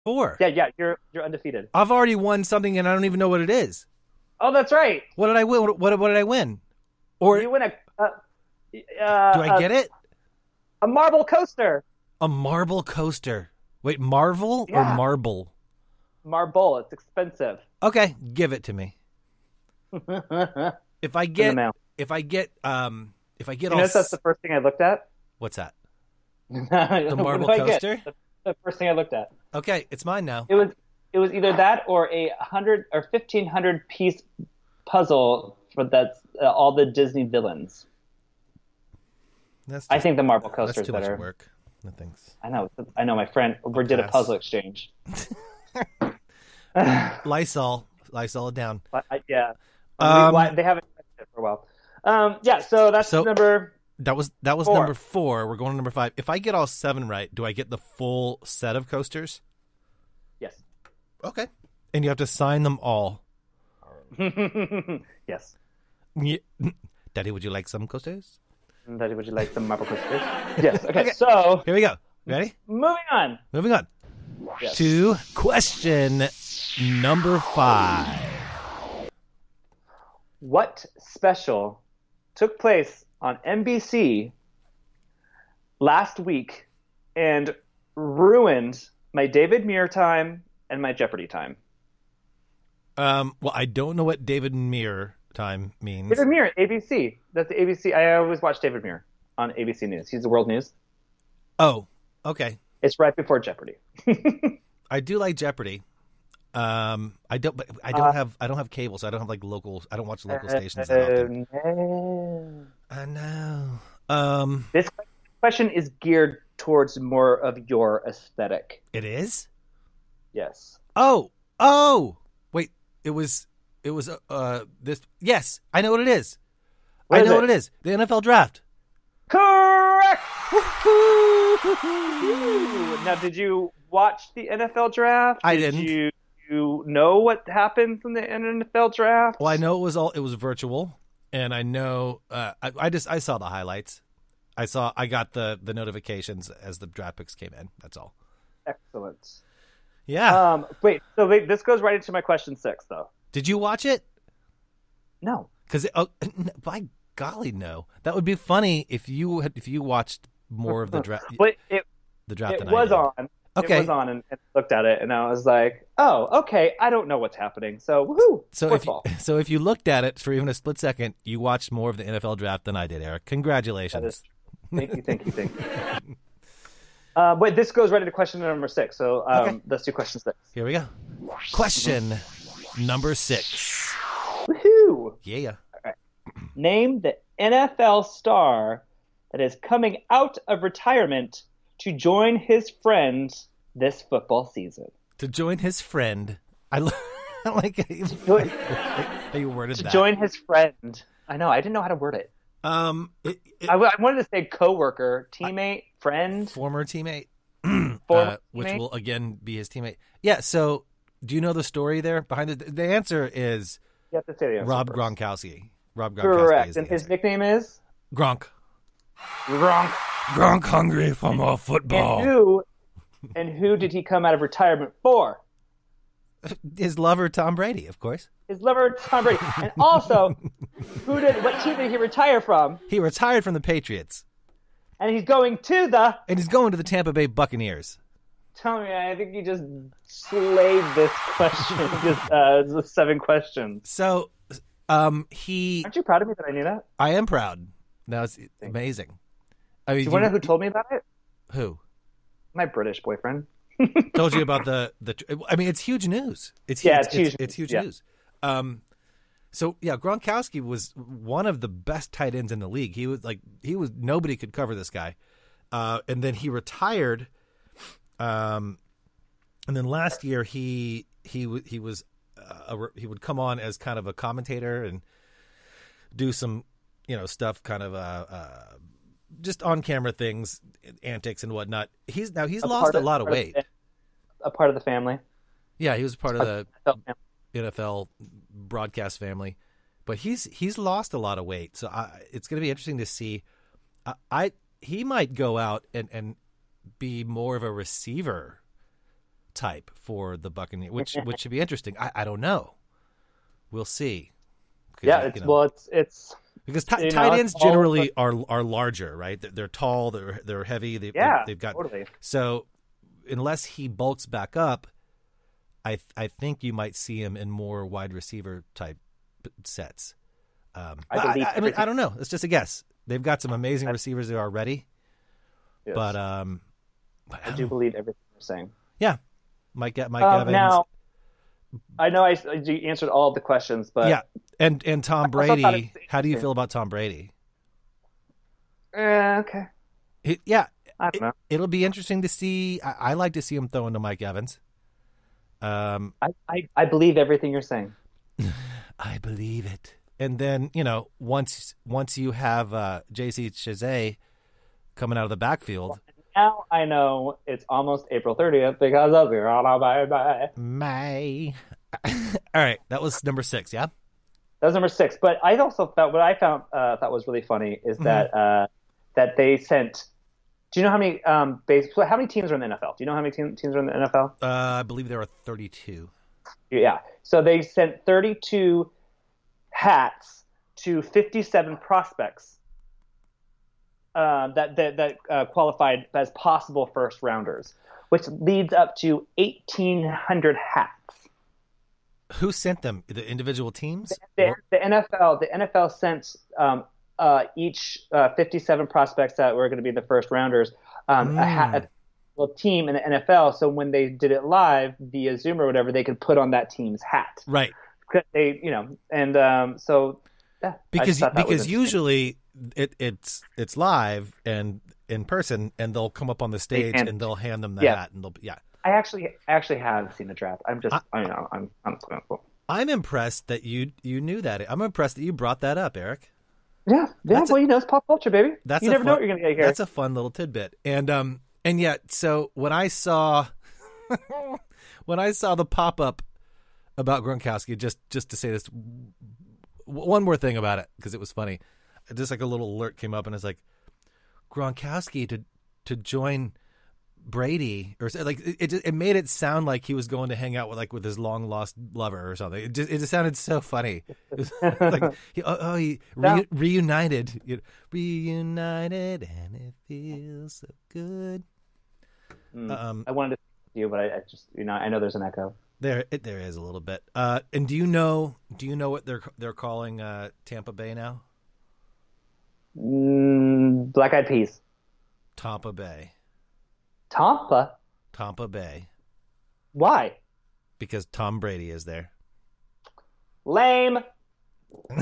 4. You're undefeated. I've already won something, and I don't even know what it is. Oh, that's right. What did I win? What did I win? Or You win do I get it? a marble coaster. A marble coaster. Wait, Marvel or Yeah. marble? Marble. It's expensive. Okay, give it to me. If I In the get, mail. if I get all. Notice that's the first thing I looked at. What's that? The marble coaster? The first thing I looked at. Okay, it's mine now. It was either that or a 100 or 1,500 piece puzzle for that's all the Disney villains. I think the marble coaster that's is too better. much work. No thanks. I know. My friend, we did a pass. puzzle exchange. Lysol it down. Yeah, Um, they haven't tested it for a while. So that's number. That was 4. number 4. We're going to number 5. If I get all 7 right, do I get the full set of coasters? Yes. Okay. And you have to sign them all. Yes. Yeah. Daddy, would you like some coasters? Daddy, would you like some marble coasters? Yes. Okay. So Here we go. Ready? moving on. Moving on Yes. to question number 5. What special took place on NBC last week and ruined my David Muir time and my Jeopardy time? Well, I don't know what David Muir time means. David Muir, ABC. That's the ABC. I always watch David Muir on ABC News. He's the World News. Oh, okay. It's right before Jeopardy. I do like Jeopardy. I don't have cable, so I don't have like local. I don't watch local stations that often. No. I know. This question is geared towards more of your aesthetic. It is. Yes. Oh. Wait. It was. This. Yes, I know what it is. What I is know it? what it is. The NFL draft. Correct. Now, did you watch the NFL draft? I didn't. Did you know what happens in the NFL draft? Well, I know it was virtual, and I know I saw the highlights. I got the notifications as the draft picks came in. That's all. Excellent. Yeah. Wait, this goes right into my question 6, though. Did you watch it? No. Because by golly, no. That would be funny if you watched more of the draft. But the draft. it than was I did. on. Okay. It was on, and looked at it, and I was like, "Oh, okay. I don't know what's happening." So, woohoo! So if you looked at it for even a split second, you watched more of the NFL draft than I did, Eric. Congratulations. Thank you. Wait, this goes right into question number 6. So, Okay. let's do question 6. Here we go. Question number 6. Woohoo! Yeah. Name the NFL star that is coming out of retirement to join his friend this football season. To join his friend. I like how you worded that. To join his friend. I know. I didn't know how to word it. I wanted to say coworker, teammate, friend, former teammate, which teammate. will again be his teammate. Yeah. So, do you know the story there behind it? The answer is You have to say the answer Rob first. Gronkowski. Rob Gronkowski. Correct. Is And the his answer. nickname is Gronk. Gronk. Gronk hungry for more football. And who did he come out of retirement for? His lover Tom Brady, of course. His lover Tom Brady. And also, what team did he retire from? He retired from the Patriots, And he's going to the Tampa Bay Buccaneers. Tell me, I think you just slayed this question. It's 7 questions. So, Aren't you proud of me that I knew that? I am proud. That was amazing. I mean, Do you want to know who told me about it? Who My British boyfriend. told you about the? I mean, it's huge news. It's huge. It's huge Yeah. news. So yeah, Gronkowski was one of the best tight ends in the league. He was nobody could cover this guy, and then he retired. And then last year he would come on as kind of a commentator and do some stuff, kind of just on camera things, antics and whatnot. He's lost a lot of weight. A part of the family. Yeah, he was part of the family. NFL broadcast family, but he's lost a lot of weight. So it's going to be interesting to see. He might go out and be more of a receiver type for the Buccaneers, which should be interesting. I don't know. We'll see. Yeah, it's because tight ends generally are larger, right? They're tall, they're heavy. They've got totally. So unless he bulks back up, I think you might see him in more wide receiver type sets. I mean, I don't know. It's just a guess. They've got some amazing receivers there already, yes. but I do believe everything you're saying. Yeah, Mike Evans. Now, I know I answered all of the questions, but yeah, and Tom Brady. How do you feel about Tom Brady? Okay. I don't know. It'll be interesting to see. I like to see him throw into Mike Evans. I believe everything you're saying. I believe it. And then, once you have J.C. Chazet coming out of the backfield. Now I know it's almost April 30th because of May. All right, that was number 6, yeah? That was number 6. But I also thought what I thought was really funny is that that they sent. Do you know how many how many teams are in the NFL? Do you know how many teams are in the NFL? I believe there are 32. Yeah. So they sent 32 hats to 57 prospects that qualified as possible first rounders, which leads up to 1,800 hats. Who sent them? The individual teams? The NFL sent each 57 prospects that were going to be the first rounders a team in the NFL. So when they did it live via Zoom or whatever, they could put on that team's hat. Right. They, so yeah. Because usually it's live and in person, and they'll come up on the stage and they'll hand them the hat, and I actually have seen the draft. I'm impressed that you knew that. I'm impressed that you brought that up, Eric. Yeah. Well, it's pop culture, baby. You never know what you're gonna get here. That's a fun little tidbit. And yet, so when I saw the pop up about Gronkowski, just to say this one more thing about it, because it was funny. Just like a little alert came up, and it's like Gronkowski to join Brady, or like it made it sound like he was going to hang out with his long lost lover or something. It just sounded so funny. It was like he reunited, and it feels so good. I wanted to say you, but I just I know there's an echo. There is a little bit. And do you know what they're calling Tampa Bay now? Black Eyed Peas. Tampa Bay. Tampa Bay. Why? Because Tom Brady is there. Lame.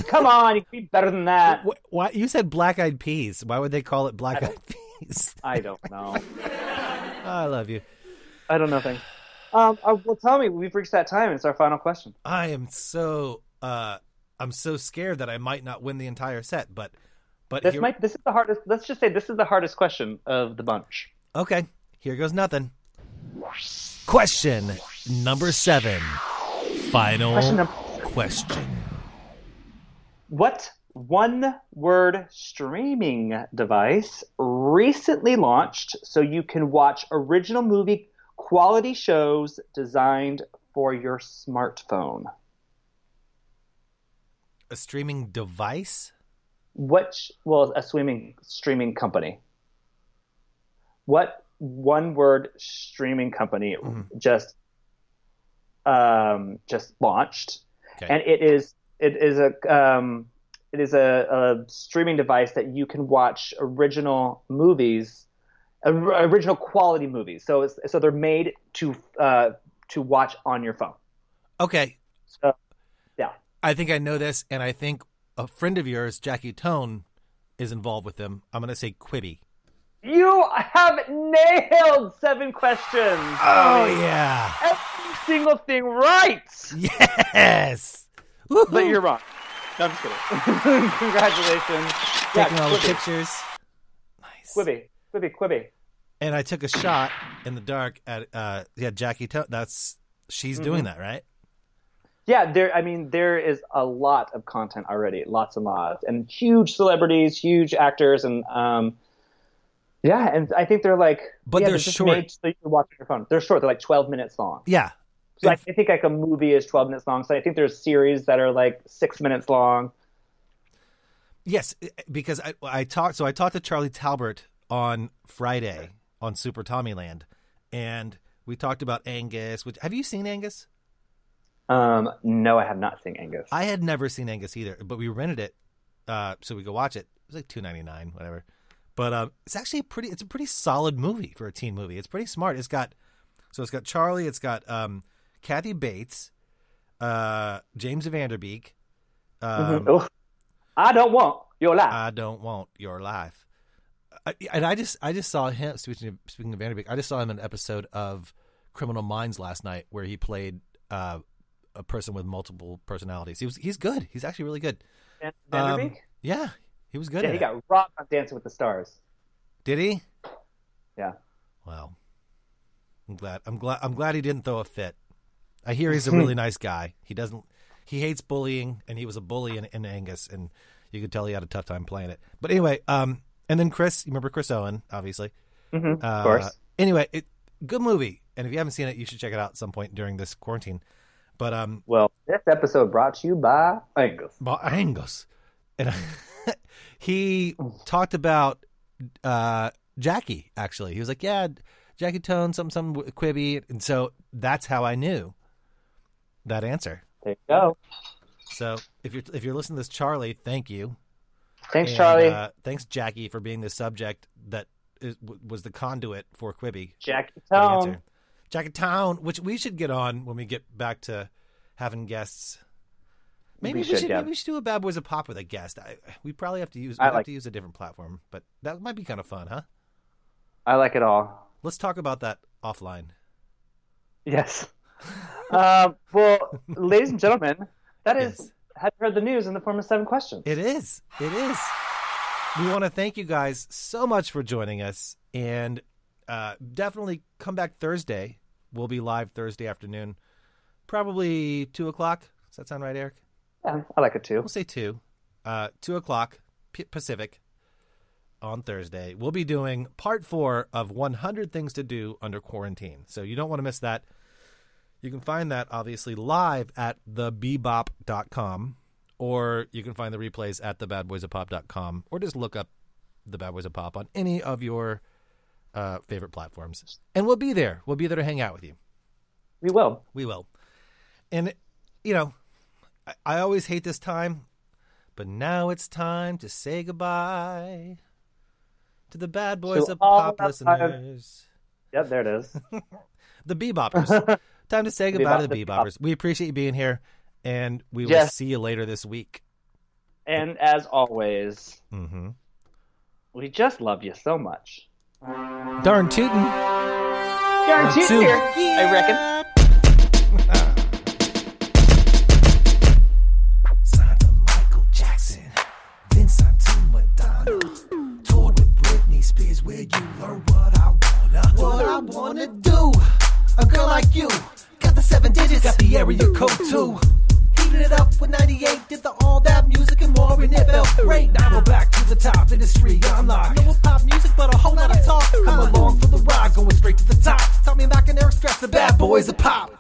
Come on, you can be better than that. Why you said Black Eyed Peas? Why would they call it Black Eyed Peas? I don't know. I love you. I don't know things. Well, tell me, we've reached that time. It's our final question. I am so I'm so scared that I might not win the entire set, but this is the hardest. Let's just say this is the hardest question of the bunch. Okay, here goes nothing. Question number 7. Final question. What one-word streaming device recently launched so you can watch original movie quality shows designed for your smartphone? A streaming device? A streaming company. What one-word streaming company just launched? Okay. And it is a streaming device that you can watch original movies, original quality movies. So they're made to watch on your phone. Okay. So, yeah. I think I know this, and I think a friend of yours, Jackie Tone, is involved with them. I'm going to say Quibi. You have nailed 7 questions. Oh, yeah. Every single thing right. Yes. Woo-hoo. But you're wrong. No, I'm just kidding. Congratulations. Taking all the pictures. Nice. Quibi. And I took a shot in the dark at Jackie Tone. She's doing that, right? Yeah, there is a lot of content already, lots and lots, and huge celebrities, huge actors, and Yeah, and I think they're like, But they're just short. made so you can watch on your phone. They're short. They're like 12 minutes long. Yeah. So like, I think like a movie is 12 minutes long. So I think there's series that are like 6 minutes long. Yes, because I talked to Charlie Talbert on Friday on Super Tommyland, and we talked about Angus. Have you seen Angus? No, I have not seen Angus. I had never seen Angus either, but we rented it so we could watch it. It was like $2.99, whatever. But it's actually a pretty solid movie for a teen movie. It's pretty smart. It's got Charlie. It's got Kathy Bates, James Van Der Beek. I don't want your life. I don't want your life. And I just saw him. Speaking of Van Der Beek, I just saw him in an episode of Criminal Minds last night where he played a person with multiple personalities. He's good. He's actually really good. Van Der Beek? Yeah, he was good. Yeah, he got rocked on Dancing with the Stars. Did he? Yeah. Wow. I'm glad he didn't throw a fit. I hear he's a really nice guy. He hates bullying, and he was a bully in Angus, and you could tell he had a tough time playing it. But anyway, and then Chris, you remember Chris Owen, obviously. Of course. Anyway, good movie, and if you haven't seen it, you should check it out at some point during this quarantine. But well, this episode brought to you by Angus. By Angus, and he talked about Jackie. Actually, he was like, "Yeah, Jackie Tone, some Quibi," and so that's how I knew that answer. There you go. So if you're listening to this, Charlie, thank you. Thanks, Charlie. Thanks, Jackie, for being the subject that was the conduit for Quibi. Jackie Tone. Jackie Town, which we should get on when we get back to having guests. Maybe we should do a Bad Boys of Pop with a guest. We probably have to use a different platform, but that might be kind of fun, huh? I like it all. Let's talk about that offline. Yes. Well, ladies and gentlemen, that is Yes. Have you heard the news in the form of 7 questions? It is. We want to thank you guys so much for joining us, and definitely come back Thursday. We'll be live Thursday afternoon, probably 2:00. Does that sound right, Eric? Yeah, I like it too. We'll say 2:00 Pacific on Thursday. We'll be doing part 4 of 100 Things to Do Under Quarantine. So you don't want to miss that. You can find that obviously live at thebebop.com, or you can find the replays at thebadboysofpop.com, or just look up The Bad Boys of Pop on any of your favorite platforms. And we'll be there. We'll be there to hang out with you. We will. We will. And, you know, I always hate this time, but now it's time to say goodbye to the Bad Boys To of all Pop that listeners. Yep, there it is. The Beboppers. Time to say goodbye to the Beboppers. We appreciate you being here, and we will see you later this week. And as always, we just love you so much. Darn tootin'. Darn tootin' here, I reckon. Signed to Michael Jackson, then signed to Madonna. Toured with Britney Spears, where you learn what I wanna do. A girl like you, got the 7 digits, got the area code too. Heated it up with 98, did all that music and more, and it felt great. Now we're back to the top, industry unlocked. No pop music, but a whole lot of talk. Come along for the ride, going straight to the top. Tommy and Mac and Eric Stress, the Bad Boys of Pop.